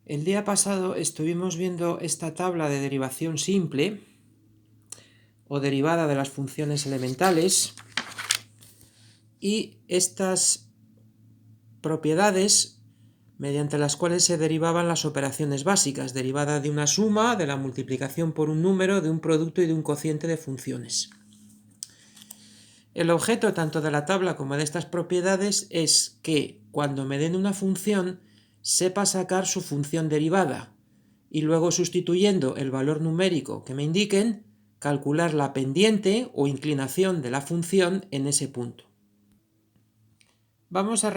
El día pasado estuvimos viendo esta tabla de derivación simple o derivada de las funciones elementales y estas propiedades mediante las cuales se derivaban las operaciones básicas, derivada de una suma, de la multiplicación por un número, de un producto y de un cociente de funciones. El objeto tanto de la tabla como de estas propiedades es que cuando me den una función sepa sacar su función derivada y luego, sustituyendo el valor numérico que me indiquen, calcular la pendiente o inclinación de la función en ese punto. Vamos a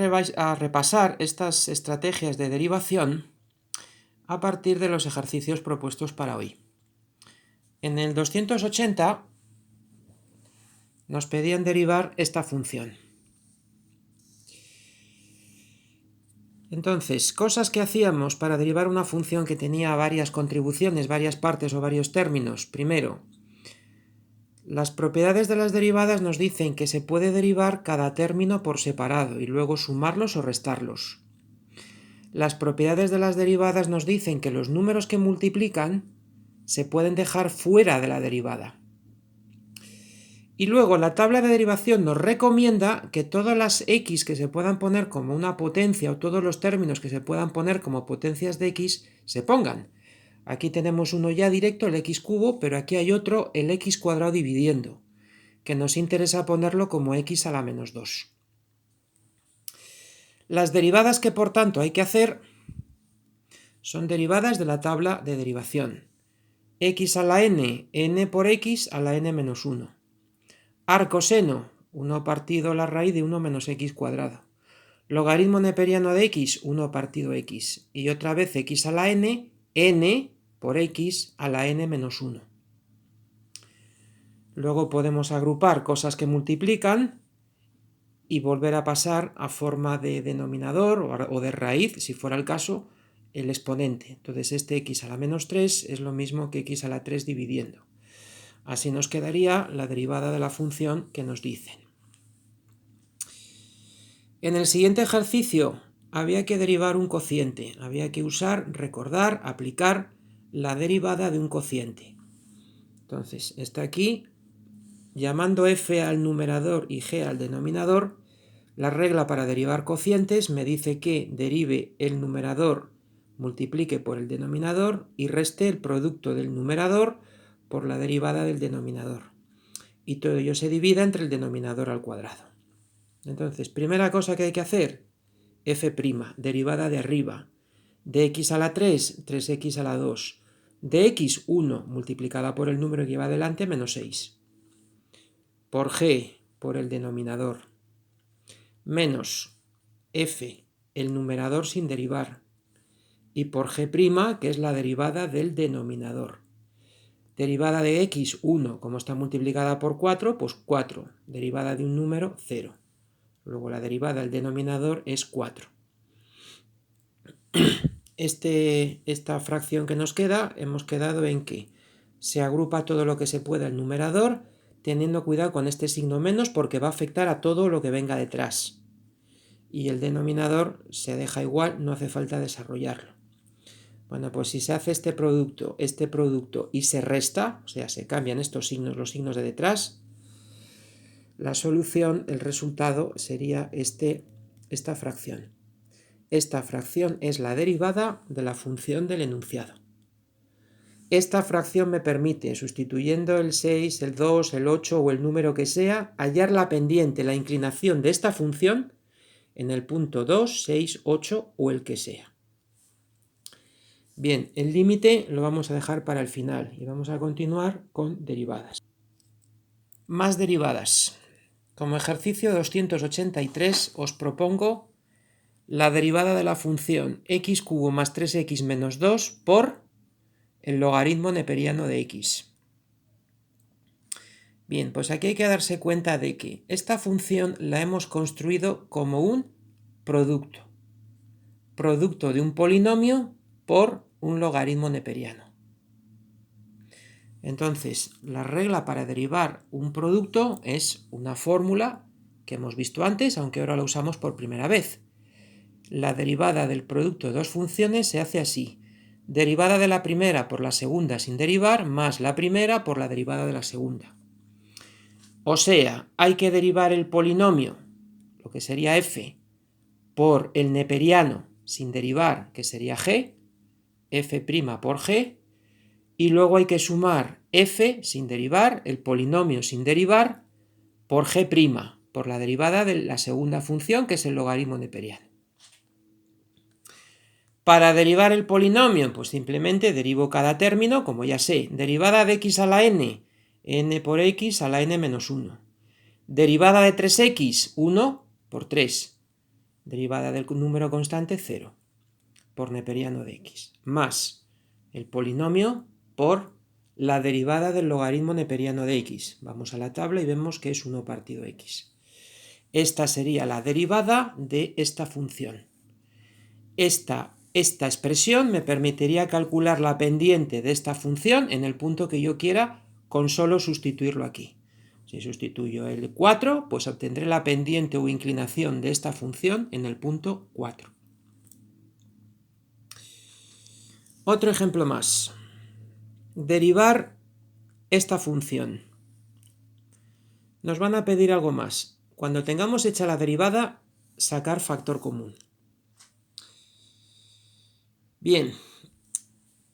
repasar estas estrategias de derivación a partir de los ejercicios propuestos para hoy. En el 280 nos pedían derivar esta función. Entonces, cosas que hacíamos para derivar una función que tenía varias contribuciones, varias partes o varios términos. Primero, las propiedades de las derivadas nos dicen que se puede derivar cada término por separado y luego sumarlos o restarlos. Las propiedades de las derivadas nos dicen que los números que multiplican se pueden dejar fuera de la derivada. Y luego la tabla de derivación nos recomienda que todas las x que se puedan poner como una potencia o todos los términos que se puedan poner como potencias de x se pongan. Aquí tenemos uno ya directo, el x cubo, pero aquí hay otro, el x cuadrado dividiendo, que nos interesa ponerlo como x a la menos 2. Las derivadas que por tanto hay que hacer son derivadas de la tabla de derivación. X a la n, n por x a la n menos 1. Arcoseno, 1 partido la raíz de 1 menos x cuadrado. Logaritmo neperiano de x, 1 partido x. Y otra vez x a la n, n por x a la n menos 1. Luego podemos agrupar cosas que multiplican y volver a pasar a forma de denominador o de raíz, si fuera el caso, el exponente. Entonces este x a la menos 3 es lo mismo que x a la 3 dividiendo. Así nos quedaría la derivada de la función que nos dicen. En el siguiente ejercicio había que derivar un cociente. Había que usar, recordar, aplicar la derivada de un cociente. Entonces, está aquí, llamando f al numerador y g al denominador, la regla para derivar cocientes me dice que derive el numerador, multiplique por el denominador y reste el producto del numerador por la derivada del denominador. Y todo ello se divida entre el denominador al cuadrado. Entonces, primera cosa que hay que hacer, f', derivada de arriba, de x a la 3, 3x a la 2, de x, 1, multiplicada por el número que lleva adelante, menos 6, por g, por el denominador, menos f, el numerador sin derivar, y por g', que es la derivada del denominador. Derivada de x, 1, como está multiplicada por 4, pues 4. Derivada de un número, 0. Luego la derivada del denominador es 4. Esta fracción que nos queda, hemos quedado en que se agrupa todo lo que se pueda al numerador, teniendo cuidado con este signo menos porque va a afectar a todo lo que venga detrás. Y el denominador se deja igual, no hace falta desarrollarlo. Bueno, pues si se hace este producto y se resta, o sea, se cambian estos signos, los signos de detrás, la solución, el resultado sería esta fracción. Esta fracción es la derivada de la función del enunciado. Esta fracción me permite, sustituyendo el 6, el 2, el 8 o el número que sea, hallar la pendiente, la inclinación de esta función en el punto 2, 6, 8 o el que sea. Bien, el límite lo vamos a dejar para el final y vamos a continuar con derivadas. Más derivadas. Como ejercicio 283 os propongo la derivada de la función x cubo más 3x menos 2 por el logaritmo neperiano de x. Bien, pues aquí hay que darse cuenta de que esta función la hemos construido como un producto. Producto de un polinomio por un logaritmo neperiano. Entonces, la regla para derivar un producto es una fórmula que hemos visto antes, aunque ahora la usamos por primera vez. la derivada del producto de dos funciones se hace así. Derivada de la primera por la segunda sin derivar, más la primera por la derivada de la segunda. O sea, hay que derivar el polinomio, lo que sería f, por el neperiano sin derivar, que sería g, f' por g, y luego hay que sumar f sin derivar, el polinomio sin derivar, por g', por la derivada de la segunda función, que es el logaritmo neperiano. Para derivar el polinomio, pues simplemente derivo cada término, como ya sé, derivada de x a la n por x a la n menos 1. Derivada de 3x, 1 por 3. Derivada del número constante, 0, por neperiano de x. Más el polinomio por la derivada del logaritmo neperiano de x. Vamos a la tabla y vemos que es 1 partido x. Esta sería la derivada de esta función. Esta expresión me permitiría calcular la pendiente de esta función en el punto que yo quiera con solo sustituirlo aquí. Si sustituyo el 4, pues obtendré la pendiente o inclinación de esta función en el punto 4. Otro ejemplo más. Derivar esta función. Nos van a pedir algo más. Cuando tengamos hecha la derivada, sacar factor común. Bien,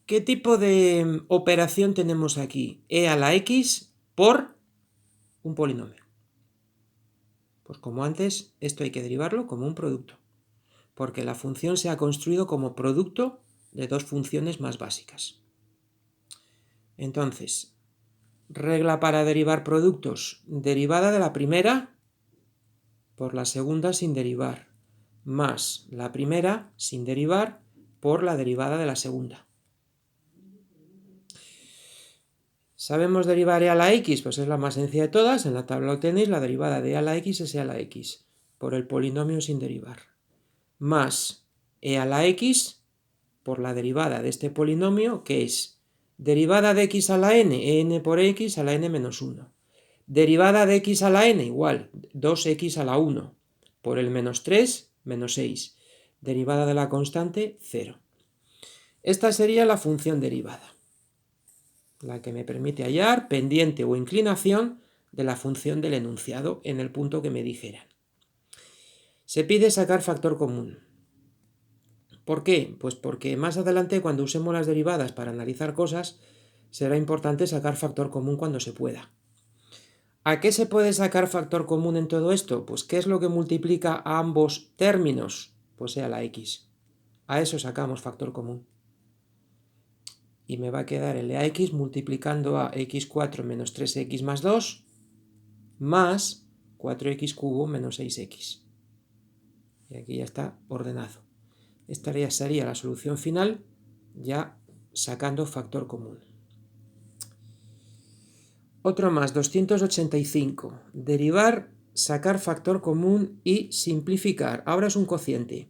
¿qué tipo de operación tenemos aquí? E a la x por un polinomio. Pues como antes, esto hay que derivarlo como un producto, porque la función se ha construido como producto de dos funciones más básicas. Entonces, regla para derivar productos: derivada de la primera por la segunda sin derivar, más la primera sin derivar por la derivada de la segunda. ¿Sabemos derivar e a la x? Pues es la más sencilla de todas. En la tabla lo tenéis, la derivada de e a la x es e a la x, por el polinomio sin derivar. Más e a la x por la derivada de este polinomio, que es derivada de x a la n, n por x a la n menos 1. Derivada de x a la n, igual, 2x a la 1, por el menos 3, menos 6. Derivada de la constante, 0. Esta sería la función derivada, la que me permite hallar pendiente o inclinación de la función del enunciado en el punto que me dijeran. Se pide sacar factor común. ¿Por qué? Pues porque más adelante, cuando usemos las derivadas para analizar cosas, será importante sacar factor común cuando se pueda. ¿A qué se puede sacar factor común en todo esto? Pues ¿qué es lo que multiplica a ambos términos? Pues sea la x. A eso sacamos factor común. Y me va a quedar el de ax multiplicando a x4 menos 3x más 2 más 4x cubo menos 6x. Y aquí ya está ordenado. Esta ya sería la solución final, ya sacando factor común. Otro más, 285. Derivar, sacar factor común y simplificar. Ahora es un cociente.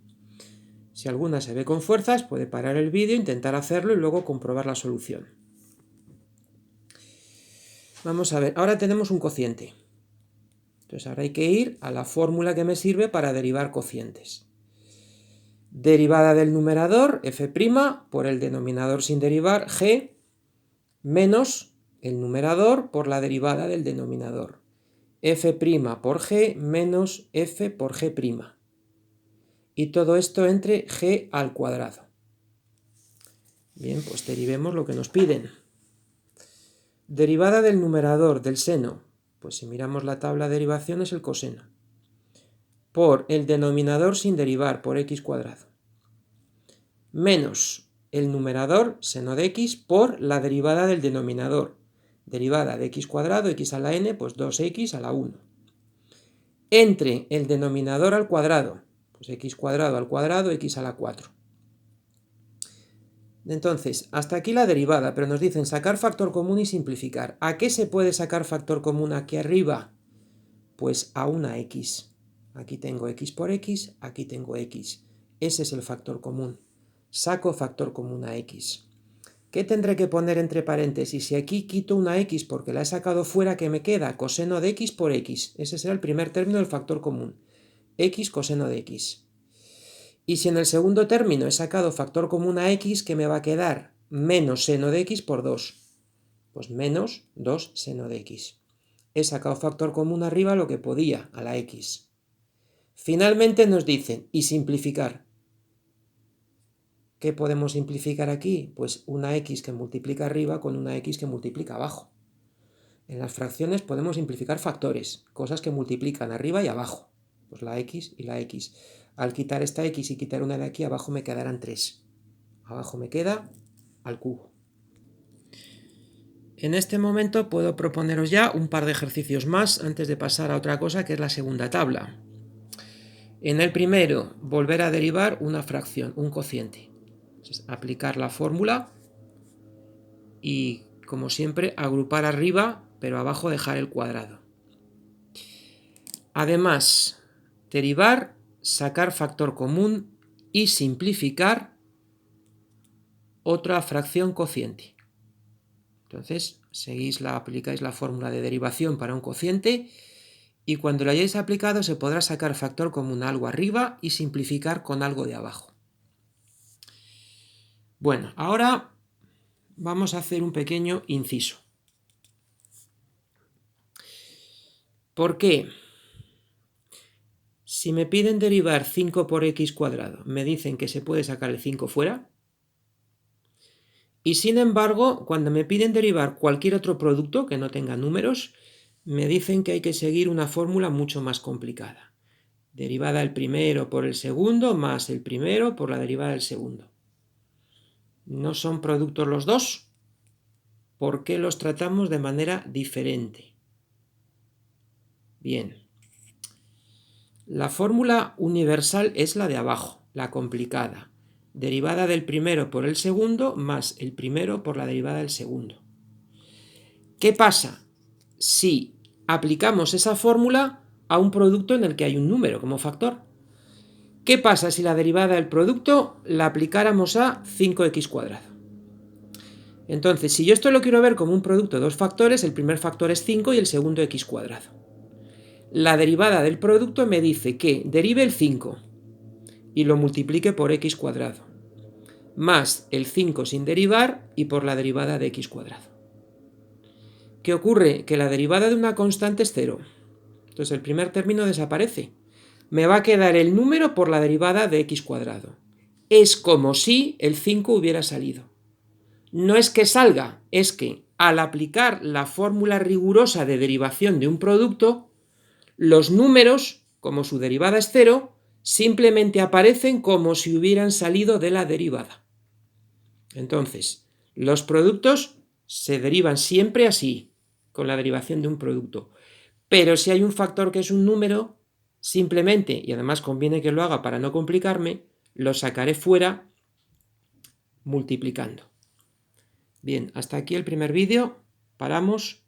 Si alguna se ve con fuerzas, puede parar el vídeo, intentar hacerlo y luego comprobar la solución. Vamos a ver, ahora tenemos un cociente. Entonces ahora hay que ir a la fórmula que me sirve para derivar cocientes. Derivada del numerador, f' por el denominador sin derivar, g, menos el numerador por la derivada del denominador, f' por g menos f por g'. Y todo esto entre g al cuadrado. Bien, pues derivemos lo que nos piden. Derivada del numerador, del seno, pues si miramos la tabla de derivación es el coseno, por el denominador sin derivar, por x cuadrado, menos el numerador, seno de x, por la derivada del denominador, derivada de x cuadrado, x a la n, pues 2x a la 1, entre el denominador al cuadrado, pues x cuadrado al cuadrado, x a la 4. Entonces, hasta aquí la derivada, pero nos dicen sacar factor común y simplificar. ¿A qué se puede sacar factor común aquí arriba? Pues a una x. Aquí tengo x por x, aquí tengo x. Ese es el factor común. Saco factor común a x. ¿Qué tendré que poner entre paréntesis? Si aquí quito una x porque la he sacado fuera, ¿qué me queda? Coseno de x por x. Ese será el primer término del factor común. X coseno de x. Y si en el segundo término he sacado factor común a x, ¿qué me va a quedar? Menos seno de x por 2. Pues menos 2 seno de x. He sacado factor común arriba lo que podía, a la x. Finalmente nos dicen, y simplificar. ¿Qué podemos simplificar aquí? Pues una x que multiplica arriba con una x que multiplica abajo. En las fracciones podemos simplificar factores, cosas que multiplican arriba y abajo. Pues la x y la x. Al quitar esta x y quitar una de aquí, abajo me quedarán 3. Abajo me queda al cubo. En este momento puedo proponeros ya un par de ejercicios más antes de pasar a otra cosa, que es la segunda tabla. En el primero, volver a derivar una fracción, un cociente. Entonces, aplicar la fórmula y, como siempre, agrupar arriba, pero abajo dejar el cuadrado. Además, derivar, sacar factor común y simplificar otra fracción cociente. Entonces, aplicáis la fórmula de derivación para un cociente y cuando lo hayáis aplicado se podrá sacar factor común a algo arriba y simplificar con algo de abajo. Bueno, ahora vamos a hacer un pequeño inciso. ¿Por qué? Si me piden derivar 5 por x cuadrado, me dicen que se puede sacar el 5 fuera. Y sin embargo, cuando me piden derivar cualquier otro producto que no tenga números, me dicen que hay que seguir una fórmula mucho más complicada. Derivada el primero por el segundo más el primero por la derivada del segundo. ¿No son productos los dos? ¿Por qué los tratamos de manera diferente? Bien. La fórmula universal es la de abajo, la complicada. Derivada del primero por el segundo más el primero por la derivada del segundo. ¿Qué pasa si aplicamos esa fórmula a un producto en el que hay un número como factor? ¿Qué pasa si la derivada del producto la aplicáramos a 5x cuadrado? Entonces, si yo esto lo quiero ver como un producto de dos factores, el primer factor es 5 y el segundo x cuadrado. La derivada del producto me dice que derive el 5 y lo multiplique por x cuadrado, más el 5 sin derivar y por la derivada de x cuadrado. ¿Qué ocurre? Que la derivada de una constante es 0. Entonces el primer término desaparece. Me va a quedar el número por la derivada de x cuadrado. Es como si el 5 hubiera salido. No es que salga, es que al aplicar la fórmula rigurosa de derivación de un producto, los números, como su derivada es 0, simplemente aparecen como si hubieran salido de la derivada. Entonces, los productos se derivan siempre así, con la derivación de un producto. Pero si hay un factor que es un número, simplemente, y además conviene que lo haga para no complicarme, lo sacaré fuera multiplicando. Bien, hasta aquí el primer vídeo. Paramos.